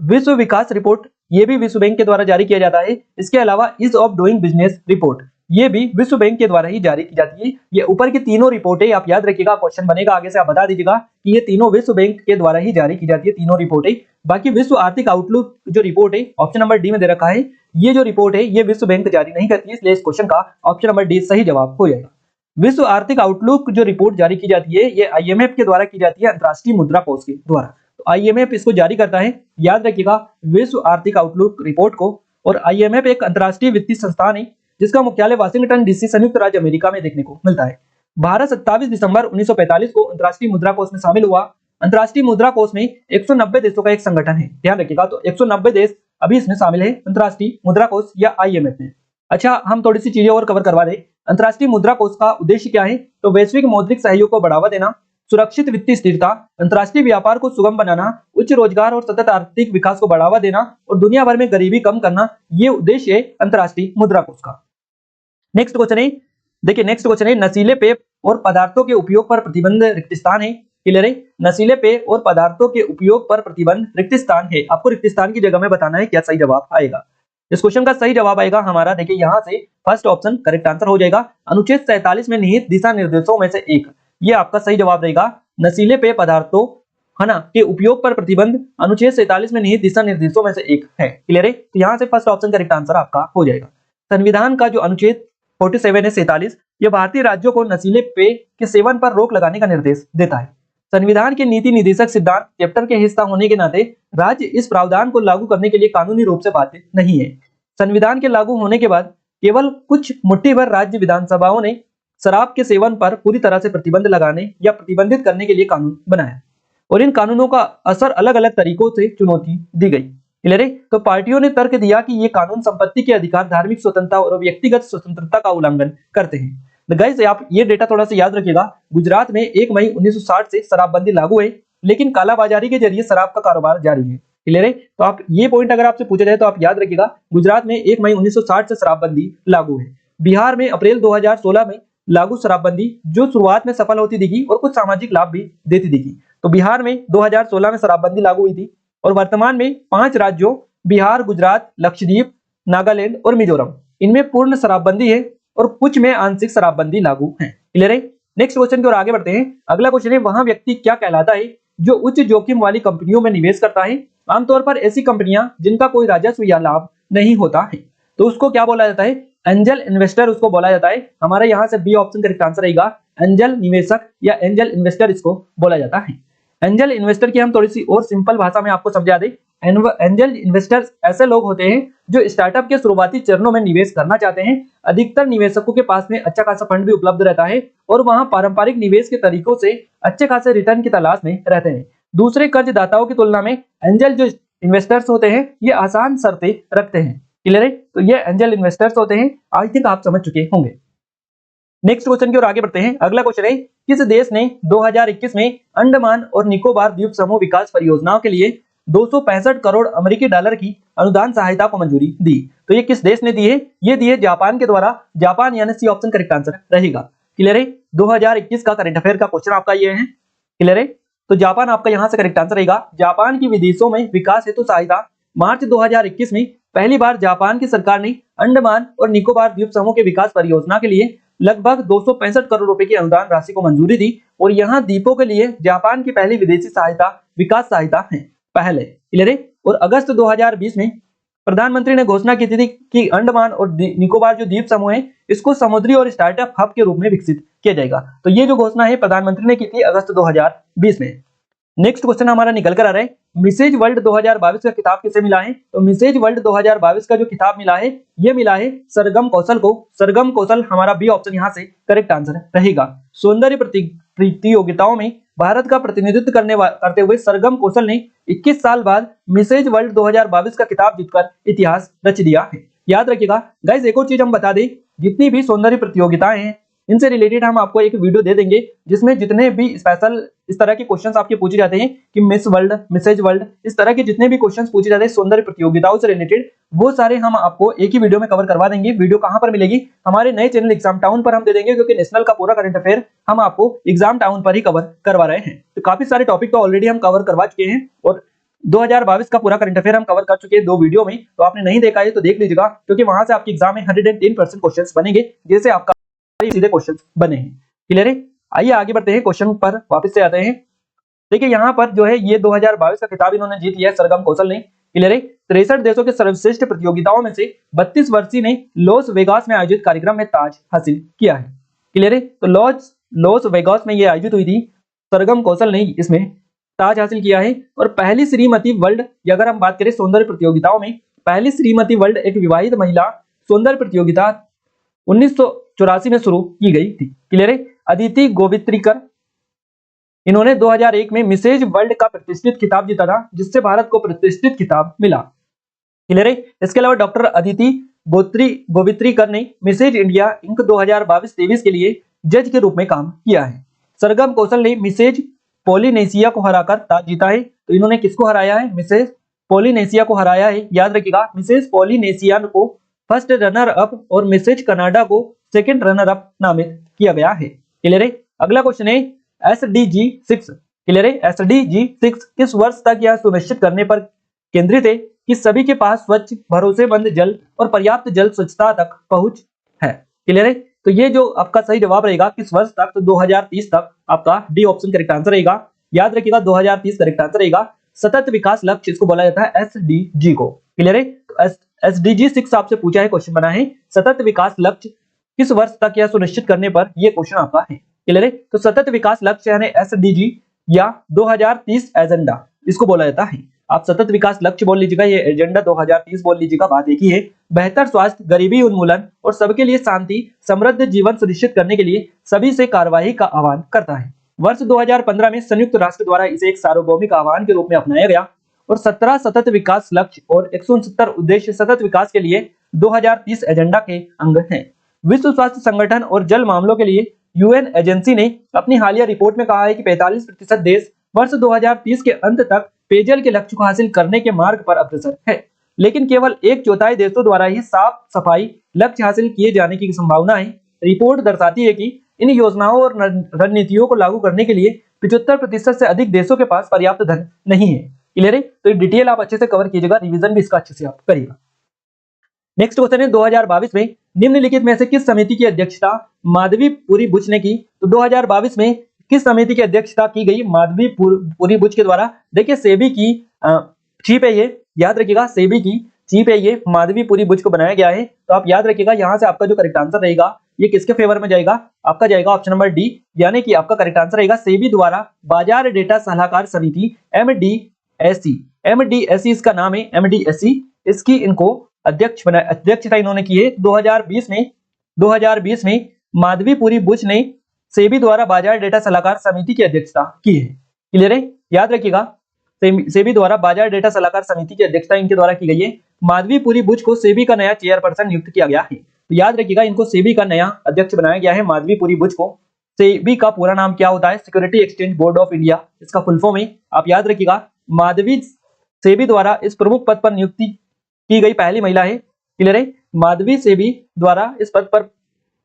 विश्व विकास रिपोर्ट ये भी विश्व बैंक के द्वारा जारी किया जाता है। इसके अलावा ease of doing business report ये भी विश्व बैंक के द्वारा ही जारी की जाती है। ये ऊपर की तीनों रिपोर्टें आप याद रखिएगा, क्वेश्चन बनेगा आगे से, आप बता दीजिएगा कि ये तीनों विश्व बैंक के द्वारा ही जारी की जाती है, तीनों रिपोर्टें। बाकी विश्व आर्थिक आउटलुक जो रिपोर्ट है ऑप्शन नंबर डी में दे रखा है, ये जो रिपोर्ट है ये विश्व बैंक जारी नहीं करती है, इसलिए इस क्वेश्चन का ऑप्शन नंबर डी सही जवाब हो जाएगा। विश्व आर्थिक आउटलुक जो रिपोर्ट जारी की जाती है ये आईएमएफ के द्वारा की जाती है, अंतर्राष्ट्रीय मुद्रा कोष के द्वारा। तो आईएमएफ इसको जारी करता है, याद रखिएगा विश्व आर्थिक आउटलुक रिपोर्ट को। और आईएमएफ एक अंतर्राष्ट्रीय वित्तीय संस्थान है जिसका मुख्यालय वाशिंगटन डीसी संयुक्त राज्य अमेरिका में देखने को मिलता है। भारत 27 दिसंबर 1945 को अंतर्राष्ट्रीय मुद्रा कोष में शामिल हुआ। अंतर्राष्ट्रीय मुद्रा कोष में 190 देशों का एक संगठन है, ध्यान रखिएगा। तो 190 देश अभी इसमें शामिल है अंतर्राष्ट्रीय मुद्रा कोष या आईएमएफ में। अच्छा, हम थोड़ी सी चीजें और कवर करवा दें। अंतर्राष्ट्रीय मुद्रा कोष का उद्देश्य क्या है? तो वैश्विक मौद्रिक सहयोग को बढ़ावा देना, सुरक्षित वित्तीय स्थिरता, अंतर्राष्ट्रीय व्यापार को सुगम बनाना, उच्च रोजगार और सतत आर्थिक विकास को बढ़ावा देना और दुनिया भर में गरीबी कम करना, ये उद्देश्य है अंतर्राष्ट्रीय मुद्रा कोष का। नेक्स्ट क्वेश्चन है, देखिए नेक्स्ट क्वेश्चन है, नशीले पेय और पदार्थों के उपयोग पर प्रतिबंध रिक्त स्थान है। क्लियर है? नशीले पेय और पदार्थों के उपयोग पर प्रतिबंध रिक्त स्थान है। आपको रिक्त स्थान की जगह में बताना है क्या सही जवाब आएगा। इस क्वेश्चन का सही जवाब आएगा हमारा, देखिए यहां से फर्स्ट ऑप्शन करेक्ट आंसर हो जाएगा, अनुच्छेद 47 में निहित दिशा निर्देशों में से एक, ये आपका सही जवाब रहेगा। नशीले पेय पदार्थों है ना के उपयोग पर प्रतिबंध अनुच्छेद 47 में निहित दिशा निर्देशों में से एक है। क्लियर है? तो यहाँ से फर्स्ट ऑप्शन करेक्ट आंसर आपका हो जाएगा। संविधान का जो अनुच्छेद 47 है 47, यह भारतीय राज्यों को नशीले पेय के सेवन पर रोक लगाने का निर्देश देता है। संविधान के नीति निर्देशक सिद्धांत चैप्टर के हिस्सा होने के नाते राज्य इस प्रावधान को लागू करने के लिए कानूनी रूप से बाध्य नहीं है। संविधान के लागू होने के बाद केवल कुछ मुट्ठी भर राज्य विधानसभाओं ने शराब के सेवन पर पूरी तरह से प्रतिबंध लगाने या प्रतिबंधित करने के लिए कानून बनाया और इन कानूनों का असर अलग अलग तरीकों से चुनौती दी गई। क्लियर है? तो पार्टियों ने तर्क दिया कि ये कानून संपत्ति के अधिकार, धार्मिक स्वतंत्रता और व्यक्तिगत स्वतंत्रता का उल्लंघन करते हैं। गाइस आप ये डेटा थोड़ा सा याद रखिएगा, गुजरात में 1 मई 1960 से शराबबंदी लागू है, लेकिन कालाबाजारी के जरिए शराब का कारोबार जारी है। क्लियर है? तो आप ये पॉइंट अगर आपसे पूछा जाए तो आप याद रखिएगा, गुजरात में 1 मई 1960 से शराबबंदी लागू है। बिहार में अप्रैल 2016 में लागू शराबबंदी जो शुरुआत में सफल होती दिखी और कुछ सामाजिक लाभ भी देती दिखी। तो बिहार में 2016 में शराबबंदी लागू हुई थी और वर्तमान में 5 राज्यों बिहार, गुजरात, लक्षद्वीप, नागालैंड और मिजोरम, इनमें पूर्ण शराबबंदी है और कुछ में आंशिक शराबबंदी लागू है। क्लियर है? नेक्स्ट क्वेश्चन की ओर आगे बढ़ते हैं। अगला क्वेश्चन है, वहां व्यक्ति क्या कहलाता है जो उच्च जोखिम वाली कंपनियों में निवेश करता है? आमतौर पर ऐसी कंपनियां जिनका कोई राजस्व या लाभ नहीं होता है, तो उसको क्या बोला जाता है? एंजल इन्वेस्टर उसको बोला जाता है। हमारा यहाँ से बी ऑप्शन करेक्ट आंसर रहेगा, एंजल निवेशक या एंजल इन्वेस्टर इसको बोला जाता है। एंजल इन्वेस्टर की हम थोड़ी सी और सिंपल भाषा में आपको समझा दें। एंजल इन्वेस्टर्स ऐसे लोग होते हैं जो स्टार्टअप के शुरुआती चरणों में निवेश करना चाहते हैं। अधिकतर निवेशकों के पास में अच्छा खासा फंड भी उपलब्ध रहता है और वहां पारंपरिक निवेश के तरीकों से अच्छे खासे रिटर्न की तलाश में रहते हैं। दूसरे कर्जदाताओं की तुलना में एंजल जो इन्वेस्टर्स होते हैं ये आसान शर्तें रखते हैं। क्लियर है? तो ये एंजल इन्वेस्टर्स होते हैं। आई थिंक आप समझ चुके होंगे। नेक्स्ट क्वेश्चन की ओर आगे बढ़ते हैं। अगला क्वेश्चन है, किस देश ने 2021 में अंडमान और निकोबार द्वीप समूह विकास परियोजनाओं के लिए 265 करोड़ अमेरिकी डॉलर की अनुदान सहायता को मंजूरी दी? तो ये किस देश ने दी है? ये दी है जापान के द्वारा। जापान यानी सी ऑप्शन करेक्ट आंसर रहेगा। क्लियर है? 2021 का करंट अफेयर का क्वेश्चन आपका ये है। क्लियर है? तो जापान आपका यहाँ से करेक्ट आंसर रहेगा। जापान की विदेशों में विकास हेतु सहायता। मार्च 2021 में पहली बार जापान की सरकार ने अंडमान और निकोबार द्वीप समूह के विकास परियोजना के लिए लगभग 265 करोड़ रुपए की अनुदान राशि को मंजूरी दी और यहाँ द्वीपों के लिए जापान की पहली विदेशी सहायता विकास सहायता है पहले। क्लियर है? और अगस्त 2020 में प्रधानमंत्री ने घोषणा की थी कि अंडमान और निकोबार जो द्वीप समूह है इसको समुद्री और स्टार्टअप हब के रूप में विकसित किया जाएगा। तो ये जो घोषणा है प्रधानमंत्री ने की थी अगस्त 2020 में। नेक्स्ट क्वेश्चन हमारा निकल कर आ रहा है, मिसेज वर्ल्ड 2022 का खिताब किसे मिला है? तो मिसेज वर्ल्ड 2022 का जो खिताब मिला है ये मिला है सरगम कौशल को। सरगम कौशल हमारा बी ऑप्शन यहाँ से करेक्ट आंसर रहेगा। सौंदर्य प्रतियोगिताओं में भारत का प्रतिनिधित्व करते हुए सरगम कौशल ने 21 साल बाद मिसेज वर्ल्ड 2022 का खिताब जीतकर इतिहास रच दिया है। याद रखिएगा गाइस, एक और चीज हम बता दें, जितनी भी सौंदर्य प्रतियोगिताएं हैं इनसे रिलेटेड हम आपको एक वीडियो दे देंगे जिसमें जितने भी स्पेशल इस तरह के क्वेश्चंस आपके पूछे जाते हैं कि मिस वर्ल्ड, मिसेज वर्ल्ड, इस तरह के जितने भी क्वेश्चंस पूछे जाते हैं सौंदर्य प्रतियोगिताओं से रिलेटेड, वो सारे हम आपको एक ही वीडियो में कवर करवा देंगे। वीडियो कहां पर मिलेगी? हमारे नए चैनल एग्जाम टाउन पर हम दे देंगे, क्योंकि नेशनल का पूरा करंट अफेयर हम आपको एग्जाम टाउन पर ही कवर करवा रहे हैं। तो काफी सारे टॉपिक तो ऑलरेडी हम कवर करवा चुके हैं और 2022 का पूरा करंट अफेयर हम कवर कर चुके हैं 2 वीडियो में, तो आपने नहीं देखा है तो देख लीजिएगा, क्योंकि वहां से आपके एग्जाम में 110% क्वेश्चंस बनेंगे, जैसे आपका सीधे क्वेश्चंस बने हैं। क्लियर है? आइए आगे बढ़ते हैं, क्वेश्चन पर वापस से आते हैं। देखिए यहाँ पर जो है ये 2022 का खिताब इन्होंने जीत लिया है सरगम कौशल ने। क्लियर है? 63 देशों के सर्वश्रेष्ठ प्रतियोगिताओं में से 32 वर्षीय ने लॉस वेगास में आयोजित कार्यक्रम में ताज हासिल किया है। क्लियर है? तो लॉस वेगास में ये आयोजित हुई थी, सरगम कौशल ने इसमें ताज हासिल किया है। और पहली श्रीमती वर्ल्ड, अगर हम बात करें सौंदर्य प्रतियोगिताओं में, पहली श्रीमती वर्ल्ड एक विवाहित महिला सौंदर्य प्रतियोगिता 1984 में शुरू की गई थी। क्लियर है? अदिति गोवित्रिकर, इन्होंने 2001 में मिसेज वर्ल्ड का प्रतिष्ठित खिताब जीता था, जिससे भारत को प्रतिष्ठित खिताब मिला। क्लियर है? इसके अलावा डॉक्टर अदिति गोवित्रिकर ने मिसेज इंडिया इंक 2022-23 के लिए जज के रूप में काम किया है। सरगम कौशल ने मिसेज पोलिनेशिया को हराकर ताज जीता है। तो इन्होंने किसको हराया है? मिसेज पोलिनेशिया को हराया है। याद रखिएगा, मिसेज पोलिनेशिया को फर्स्ट रनर अप और मिसेज कनाडा को सेकंड रनर अप नामित किया गया है। क्लियर है? अगला क्वेश्चन है SDG 6। क्लियर है? SDG 6 किस वर्ष तक यह सुनिश्चित करने पर केंद्रित है कि सभी के पास स्वच्छ, भरोसेमंद जल और पर्याप्त जल स्वच्छता तक पहुंच है। क्लियर है? तो ये जो आपका सही जवाब रहेगा किस वर्ष तक, तो 2030 तक आपका डी ऑप्शन करेक्ट आंसर रहेगा। याद रखिएगा 2030 करेक्ट आंसर रहेगा। सतत विकास लक्ष्य इसको बोला जाता है SDG को। क्लियर है? तो SDG 6 आपसे पूछा है, क्वेश्चन बना है सतत विकास लक्ष्य किस वर्ष तक यह सुनिश्चित करने पर, ये क्वेश्चन आपका है। क्लियर है? तो सतत विकास लक्ष्य यानी SDG या 2030 एजेंडा इसको बोला जाता है। आप सतत विकास लक्ष्य बोल लीजिएगा, ये एजेंडा 2030 बोल लीजिएगा, बात एक ही है। बेहतर स्वास्थ्य, गरीबी उन्मूलन और सबके लिए शांति समृद्ध जीवन सुनिश्चित करने के लिए सभी से कार्यवाही का आह्वान करता है। वर्ष 2015 में संयुक्त राष्ट्र द्वारा इसे एक सार्वभौमिक आह्वान के रूप में अपनाया गया और 17 सतत विकास लक्ष्य और 169 उद्देश्य सतत विकास के लिए 2030 एजेंडा के अंग हैं। विश्व स्वास्थ्य संगठन और जल मामलों के लिए UN एजेंसी ने अपनी हालिया रिपोर्ट में कहा है कि 45% देश वर्ष 2030 के अंत तक पेयजल के लक्ष्य को हासिल करने के मार्ग पर अग्रसर है, लेकिन केवल 1/4 देशों द्वारा ही साफ सफाई लक्ष्य हासिल किए जाने की संभावना है। रिपोर्ट दर्शाती है कि इन योजनाओं और रणनीतियों को लागू करने के लिए 75% से अधिक देशों के पास पर्याप्त धन नहीं है। क्लियर है? तो डिटेल आप अच्छे से कवर कीजिएगा, रिवीजन भी इसका अच्छे से आप करिएगा। नेक्स्ट क्वेश्चन है 2022 में निम्नलिखित में से किस समिति की अध्यक्षता माधवी पुरी बुच ने की? तो 2022 में किस समिति की अध्यक्षता की गई? माधवी पुरी बुच के द्वारा। देखिए सेबी की चीफ है ये, याद रखिएगा सेबी की चीफ है ये, माधवी पुरी बुच को बनाया गया है। तो आप याद रखिएगा यहाँ से आपका जो करेक्ट आंसर रहेगा ये किसके फेवर में जाएगा? आपका जाएगा ऑप्शन नंबर डी, यानी कि आपका करेक्ट आंसर रहेगा सेबी द्वारा बाजार डेटा सलाहकार समिति MDSC इसका नाम है MDSC। इसकी इनको अध्यक्षता इन्होंने की है 2020 में माधवी पुरी बुच ने सेबी द्वारा बाजार डेटा सलाहकार समिति की अध्यक्षता की है। क्लियर है? याद रखिएगा सेबी द्वारा बाजार डेटा सलाहकार समिति की अध्यक्षता इनके द्वारा की गई है। माधवी पुरी बुच को सेबी का नया चेयरपर्सन नियुक्त किया गया है। तो याद रखिएगा इनको सेबी का नया अध्यक्ष बनाया गया है। माधवी पुरी बुच को, सेबी का पूरा नाम क्या होता है? Security exchange board of India, इसका फुल फॉर्म है। आप याद रखिएगा माधवी सेबी द्वारा इस प्रमुख पद पर नियुक्ति की गई पहली महिला है। क्लियर है? माधवी सेबी द्वारा इस पद पर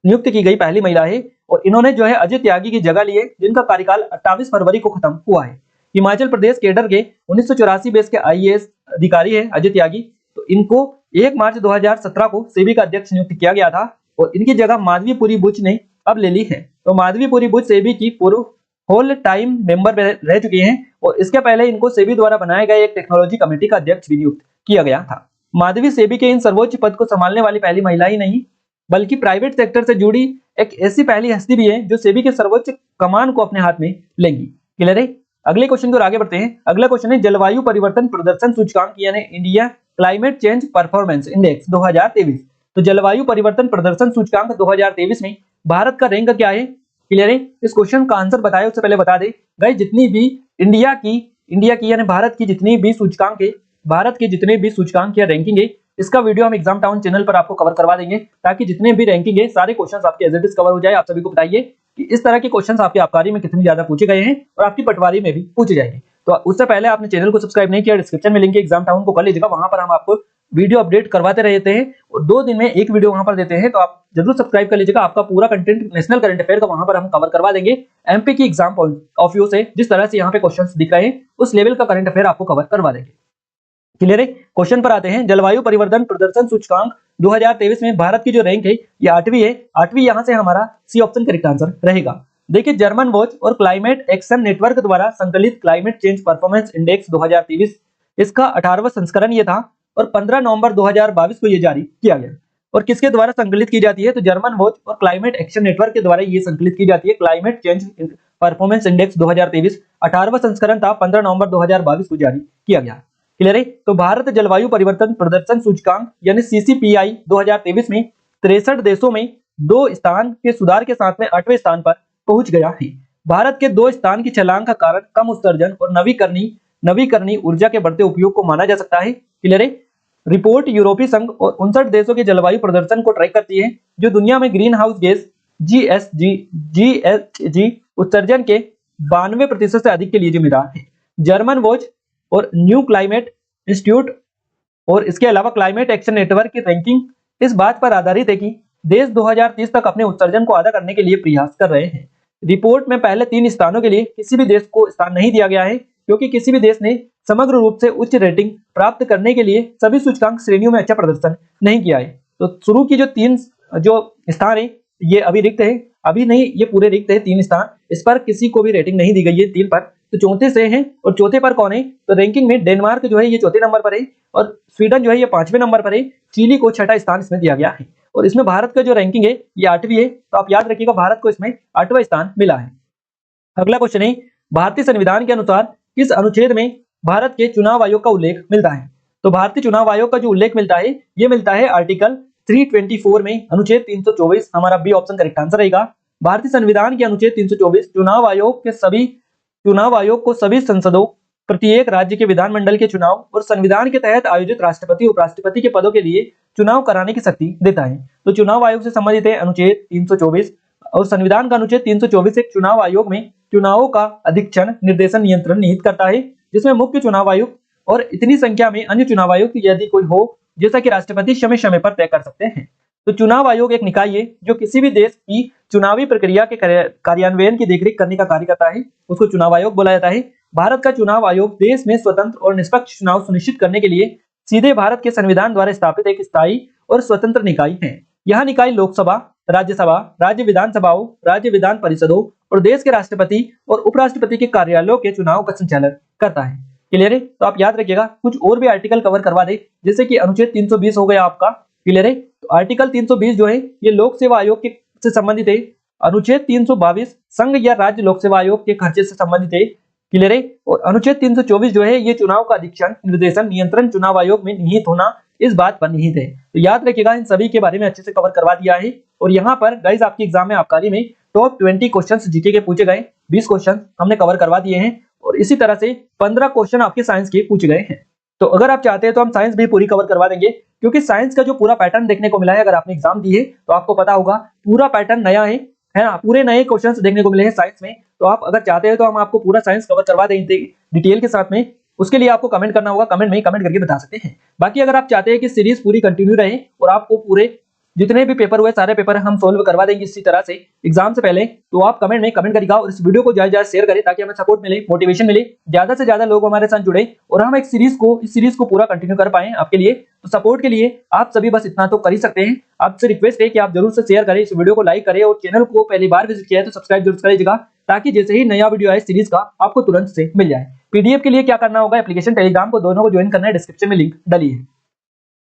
नियुक्त की गई पहली महिला है और इन्होंने जो है अजय त्यागी की जगह ली है, जिनका कार्यकाल 28 फरवरी को खत्म हुआ है। हिमाचल प्रदेश केडर के 1984 बेस के IAS अधिकारी है अजय त्यागी। तो इनको 1 मार्च 2017 को सेबी का अध्यक्ष नियुक्त किया गया था और इनकी जगह माधवी पुरी बुच ने अब ले ली है। तो माधवी पुरी बुच सेबी की पूर्व होल टाइम मेंबर रह चुके हैं और इसके पहले इनको सेबी द्वारा बनाए गए एक टेक्नोलॉजी कमेटी का अध्यक्ष भी नियुक्त किया गया था। माधवी सेबी के इन सर्वोच्च पद को संभालने वाली पहली महिला ही नहीं, बल्कि प्राइवेट सेक्टर से जुड़ी एक ऐसी पहली हस्ती भी है जो सेबी के सर्वोच्च कमान को अपने हाथ में लेंगी। क्लियर है? अगले क्वेश्चन की ओर आगे बढ़ते हैं। अगला क्वेश्चन है जलवायु परिवर्तन प्रदर्शन सूचकांक यानी India climate change performance index 2023। तो जलवायु परिवर्तन प्रदर्शन सूचकांक 2023 में भारत का रैंक क्या है? क्लियर है? इस क्वेश्चन का आंसर बताए उससे पहले बता दे गाइस, जितनी भी इंडिया की यानी भारत की जितनी भी सूचकांक है, भारत के जितने भी सूचकांक या रैंकिंग है, इसका वीडियो हम एग्जाम टाउन चैनल पर आपको कवर करवा देंगे, ताकि जितने भी रैंकिंग है सारे क्वेश्चंस आपके एज इट इज कवर हो जाए। आप सभी को बताइए कि इस तरह के क्वेश्चंस आपके आबकारी में कितने ज्यादा पूछे गए हैं और आपकी पटवारी में भी पूछे जाएंगे। तो उससे पहले आपने चैनल को सब्सक्राइब नहीं किया, डिस्क्रिप्शन में लिंक है, एग्जाम टाउन को कर लीजिएगा, वहां पर हम आपको वीडियो अपडेट करवाते रहते हैं और 2 दिन में एक वीडियो वहां पर देते हैं, तो आप जरूर सब्सक्राइब कर लीजिएगा। आपका पूरा कंटेंट नेशनल करंट अफेयर का वहां पर हम कवर करवा देंगे। एमपी की एग्जाम पॉइंट ऑफ व्यू से जिस तरह से यहाँ पे क्वेश्चंस दिख रहे हैं उस लेवल का करंट अफेयर आपको कवर करवा देंगे। क्लियर है? क्वेश्चन पर आते हैं। जलवायु परिवर्तन प्रदर्शन सूचकांक 2023 में भारत की जो रैंक है ये 8वीं है। 8वीं यहां से हमारा सी ऑप्शन करेक्ट आंसर रहेगा। देखिए, जर्मन वॉच और क्लाइमेट एक्शन नेटवर्क द्वारा संकलित क्लाइमेट चेंज परफॉर्मेंस इंडेक्स 2023 इसका 18वां संस्करण ये था और 15 नवंबर 2022 को ये जारी किया गया। और किसके द्वारा संकलित की जाती है? तो जर्मन वॉच और क्लाइमेट एक्शन नेटवर्क के द्वारा ये संकलित की जाती है। क्लाइमेट चेंज परफॉर्मेंस इंडेक्स 2023 18वां संस्करण था, 15 नवंबर 2022 को जारी किया गया। क्लियर है? तो भारत जलवायु परिवर्तन प्रदर्शन सूचकांक यानी सीसीपीआई 2023 में 63 देशों में 2 स्थान के सुधार के साथ में 8वें स्थान पर पहुंच गया है। भारत के 2 स्थान की छलांग का कारण कम उत्सर्जन और नवीकरणीय ऊर्जा के बढ़ते उपयोग को माना जा सकता है। क्लियर है? रिपोर्ट यूरोपीय संघ और 59 देशों के जलवायु प्रदर्शन को ट्रैक करती है जो दुनिया में ग्रीन हाउस गैस जीएचजी उत्सर्जन के 92% से अधिक के लिए जिम्मेदार है। जर्मन वॉच और न्यू क्लाइमेट इंस्टीट्यूट और इसके अलावा क्लाइमेट एक्शन नेटवर्क की रैंकिंग इस बात पर आधारित है कि देश 2030 तक अपने उत्सर्जन को आधा करने के लिए प्रयास कर रहे हैं। रिपोर्ट में पहले 3 स्थानों के लिए किसी भी देश को स्थान नहीं दिया गया है क्योंकि किसी भी देश ने समग्र रूप से उच्च रेटिंग प्राप्त करने के लिए सभी सूचकांक श्रेणियों में अच्छा प्रदर्शन नहीं किया है। तो शुरू की जो 3 जो स्थान है ये अभी रिक्त है, अभी नहीं, ये पूरे रिक्त है 3 स्थान, इस पर किसी को भी रेटिंग नहीं दी गई है 3 पर। तो चौथे से हैं और चौथे पर कौन है? तो रैंकिंग में डेनमार्क जो है ये चौथे नंबर पर है और स्वीडन जो है ये 5वें नंबर पर है। चिली को 6ठा स्थान इसमें दिया गया है और इसमें भारत का जो रैंकिंग है ये 8वीं है। तो आप याद रखिएगा भारत को इसमें 8वां स्थान मिला है। अगला क्वेश्चन है, भारतीय संविधान के अनुसार किस अनुच्छेद में भारत के चुनाव आयोग का उल्लेख मिलता है? तो भारतीय चुनाव आयोग का जो उल्लेख मिलता है ये मिलता है आर्टिकल 324 में, अनुच्छेद 324 हमारा बी ऑप्शन करेक्ट आंसर रहेगा। भारतीय संविधान के अनुच्छेद 324 चुनाव आयोग को सभी संसदों, प्रत्येक राज्य के विधानमंडल के चुनाव और संविधान के तहत आयोजित राष्ट्रपति उपराष्ट्रपति के पदों के लिए चुनाव कराने की शक्ति देता है। तो चुनाव आयोग से संबंधित है अनुच्छेद 324 और संविधान का अनुच्छेद 324 एक चुनाव आयोग में चुनावों का अधीक्षण, निर्देशन, नियंत्रण निहित करता है जिसमें मुख्य चुनाव आयुक्त और इतनी संख्या में अन्य चुनाव आयुक्त यदि कोई हो जैसा कि राष्ट्रपति समय समय पर तय कर सकते हैं। तो चुनाव आयोग एक निकाय है जो किसी भी देश की चुनावी प्रक्रिया के कार्यान्वयन की देखरेख करने का कार्य करता है, उसको चुनाव आयोग बोला जाता है। भारत का चुनाव आयोग देश में स्वतंत्र और निष्पक्ष चुनाव सुनिश्चित करने के लिए सीधे भारत के संविधान द्वारा स्थापित एक स्थायी और स्वतंत्र निकाय है। यह निकाय लोकसभा, राज्यसभा, राज्य विधानसभाओं, राज्य विधान परिषदों और देश के राष्ट्रपति और उपराष्ट्रपति के कार्यालयों के चुनाव का संचालन करता है। क्लियर है? तो आप याद रखिएगा कुछ और भी आर्टिकल कवर करवा दे, जैसे कि अनुच्छेद 320 हो गया आपका। क्लियर है? तो आर्टिकल 320 जो है ये लोक सेवा आयोग के से संबंधित है। अनुच्छेद 322 संघ या राज्य लोक सेवा आयोग के खर्चे से संबंधित है। क्लियर है? और अनुच्छेद 324 जो है ये चुनाव का अधीक्षण, निर्देशन, नियंत्रण चुनाव आयोग में निहित होना इस बात पर निहित है। तो याद रखिएगा इन सभी के बारे में अच्छे से कवर करवा दिया है। और यहाँ पर गाइस आपकी एग्जाम में आबकारी में टॉप 20 क्वेश्चंस जीके के पूछे गए, 20 क्वेश्चन हमने कवर करवा दिए हैं और इसी तरह से 15 क्वेश्चन आपके साइंस के पूछे गए हैं। तो अगर आप चाहते हैं तो हम साइंस भी पूरी कवर करवा देंगे क्योंकि साइंस का जो पूरा पैटर्न देखने को मिला है, अगर आपने एग्जाम दी है तो आपको पता होगा पूरा पैटर्न नया है ना, पूरे नए क्वेश्चंस देखने को मिले हैं साइंस में। तो आप अगर चाहते हैं तो हम आपको पूरा साइंस कवर करवा देंगे डिटेल के साथ में। उसके लिए आपको कमेंट करना होगा, कमेंट में कमेंट करके बता सकते हैं। बाकी अगर आप चाहते हैं कि सीरीज पूरी कंटिन्यू रहे और आपको पूरे जितने भी पेपर हुए सारे पेपर हम सोल्व करवा देंगे इसी तरह से एग्जाम से पहले, तो आप कमेंट में कमेंट करिएगा और इस वीडियो को ज्यादा शेयर करें ताकि हमें सपोर्ट मिले, मोटिवेशन मिले, ज्यादा से ज्यादा लोग हमारे साथ जुड़े और हम इस सीरीज को पूरा कंटिन्यू कर पाए आपके लिए। तो सपोर्ट के लिए आप सभी बस इतना तो कर ही सकते हैं। आपसे रिक्वेस्ट है कि आप जरूर से शेयर करें, इस वीडियो को लाइक करें और चैनल को पहली बार विजिट किया है तो सब्सक्राइब जरूर कर लीजिएगा ताकि जैसे ही नया वीडियो आए सीरीज का आपको तुरंत से मिल जाए। पीडीएफ के लिए क्या करना होगा, एप्लीकेशन टेलीग्राम को दोनों को ज्वाइन करना है, डिस्क्रिप्शन में लिंक डली है।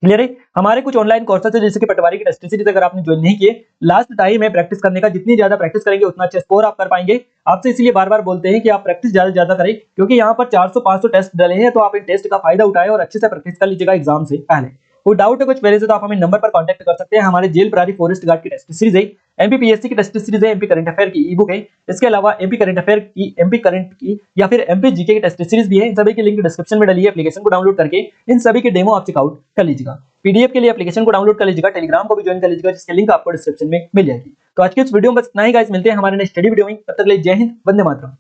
क्लियर है? हमारे कुछ ऑनलाइन कोर्सेज है जैसे कि पटवारी की टेस्ट सीरीज अगर आपने ज्वाइन नहीं किए, लास्ट टाइम है प्रैक्टिस करने का, जितनी ज्यादा प्रैक्टिस करेंगे उतना अच्छा स्कोर आप कर पाएंगे। आपसे इसलिए बार बार बोलते हैं कि आप प्रैक्टिस ज्यादा से ज्यादा करें क्योंकि यहाँ पर 400-500 टेस्ट डले हैं, तो आप इन टेस्ट का फायदा उठाएं और अच्छे से प्रैक्टिस कर लीजिएगा एग्जाम से पहले। कोई डाउट है कुछ पहले से तो आप हमें नंबर पर कांटेक्ट कर सकते हैं। हमारे जेल प्रारी फॉरेस्ट गार्ड की टेस्ट सीरीज है, एमपीपीएससी की टेस्ट सीरीज है, एमपी करंट अफेयर की ई बुक है, इसके अलावा एमपी करंट अफेयर की, एमपी करंट की या फिर एमपी जीके की टेस्ट सीरीज भी है। इन सभी की लिंक डिस्क्रिप्शन में डली है, एप्लीकेशन को डाउनलोड करके इन सभी के डेमो आप चेकआउट कर लीजिएगा। पीडीएफ के लिए एप्लीकेशन को डाउनलोड कर लीजिएगा, टेलीग्राम को भी ज्वाइन कर लीजिएगा जिसकी लिंक आपको डिस्क्रिप्शन में मिल जाएगी। तो आज के इस वीडियो में बस इतना ही गाइस, मिलते हैं हमारे नेक्स्ट स्टडी वीडियो में, तब तक के लिए जय हिंद, वंदे मातरम।